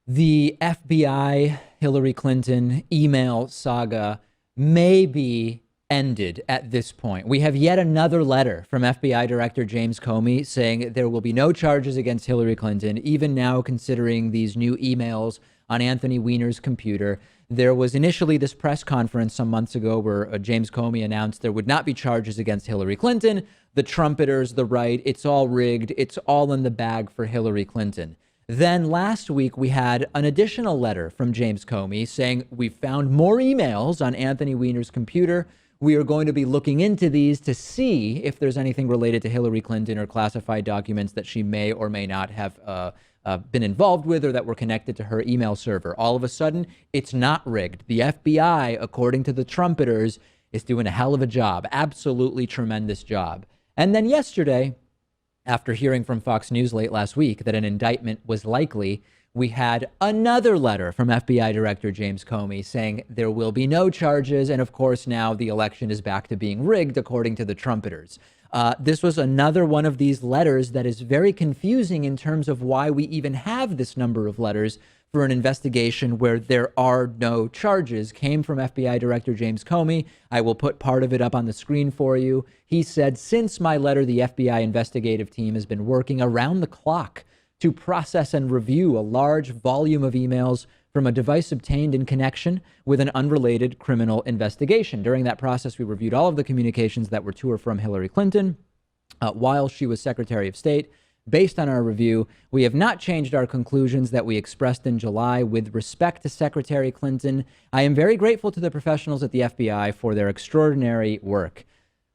The FBI Hillary Clinton email saga may be ended at this point. We have yet another letter from FBI Director James Comey saying there will be no charges against Hillary Clinton, even now considering these new emails on Anthony Weiner's computer. There was initially this press conference some months ago where James Comey announced there would not be charges against Hillary Clinton. The trumpeters, the right, it's all rigged. It's all in the bag for Hillary Clinton. Then last week, we had an additional letter from James Comey saying we found more emails on Anthony Weiner's computer. We are going to be looking into these to see if there's anything related to Hillary Clinton or classified documents that she may or may not have been involved with or that were connected to her email server. All of a sudden, it's not rigged. The FBI, according to the trumpeters, is doing a hell of a job. Absolutely tremendous job. And then yesterday, after hearing from Fox News late last week that an indictment was likely, we had another letter from FBI Director James Comey saying there will be no charges. And of course, now the election is back to being rigged, according to the trumpeters. This was another one of these letters that is very confusing in terms of why we even have this number of letters for an investigation where there are no charges. Came from FBI Director James Comey. I will put part of it up on the screen for you. He said, since my letter, the FBI investigative team has been working around the clock to process and review a large volume of emails from a device obtained in connection with an unrelated criminal investigation. During that process, we reviewed all of the communications that were to or from Hillary Clinton while she was Secretary of State. Based on our review, we have not changed our conclusions that we expressed in July with respect to Secretary Clinton. I am very grateful to the professionals at the FBI for their extraordinary work.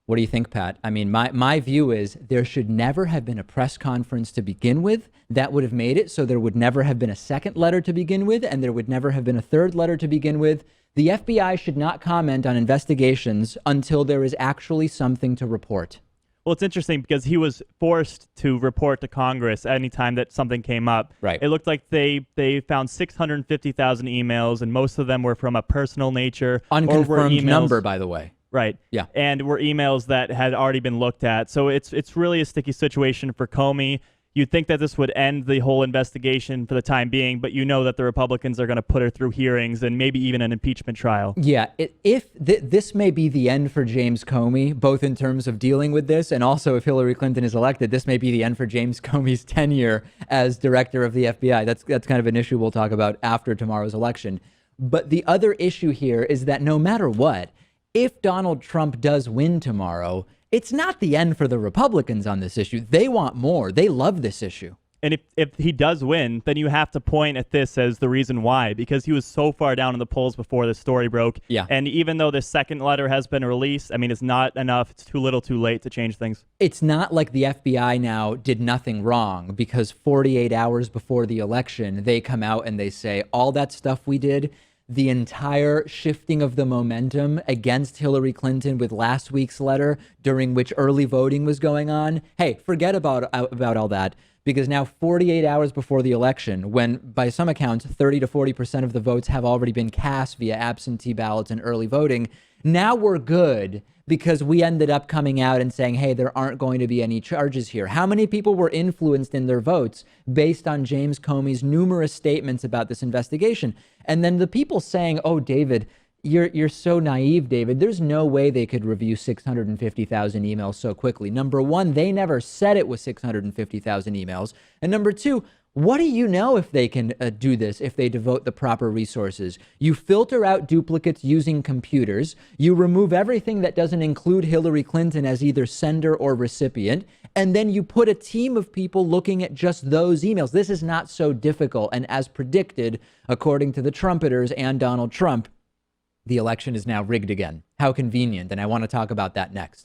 What do you think, Pat? I mean, my view is there should never have been a press conference to begin with. That would have made it so there would never have been a second letter to begin with, and there would never have been a third letter to begin with. The FBI should not comment on investigations until there is actually something to report. Well, it's interesting because he was forced to report to Congress anytime that something came up. Right. It looked like they found 650,000 emails, and most of them were from a personal nature. Unconfirmed number, by the way. Right. Yeah. And were emails that had already been looked at. So it's really a sticky situation for Comey. You'd think that this would end the whole investigation for the time being, but you know that the Republicans are going to put her through hearings and maybe even an impeachment trial. Yeah, this may be the end for James Comey, both in terms of dealing with this and also if Hillary Clinton is elected, this may be the end for James Comey's tenure as director of the FBI. That's kind of an issue we'll talk about after tomorrow's election. But the other issue here is that no matter what, if Donald Trump does win tomorrow, it's not the end for the Republicans on this issue. They want more. They love this issue. And if he does win, then you have to point at this as the reason why, because he was so far down in the polls before the story broke. Yeah. And even though the second letter has been released, I mean, it's not enough. It's too little too late to change things. It's not like the FBI now did nothing wrong because 48 hours before the election, they come out and they say all that stuff we did, the entire shifting of the momentum against Hillary Clinton with last week's letter during which early voting was going on. Hey, forget about all that, because now 48 hours before the election, when by some accounts 30 to 40% of the votes have already been cast via absentee ballots and early voting, now we're good because we ended up coming out and saying, hey, there aren't going to be any charges here. How many people were influenced in their votes based on James Comey's numerous statements about this investigation? And then the people saying, oh, David, you're so naive, David. There's no way they could review 650,000 emails so quickly. Number one, they never said it was 650,000 emails. And number two, what do you know if they can do this, if they devote the proper resources? You filter out duplicates using computers. You remove everything that doesn't include Hillary Clinton as either sender or recipient. And then you put a team of people looking at just those emails. This is not so difficult. And as predicted, according to the trumpeters and Donald Trump, the election is now rigged again. How convenient. And I want to talk about that next.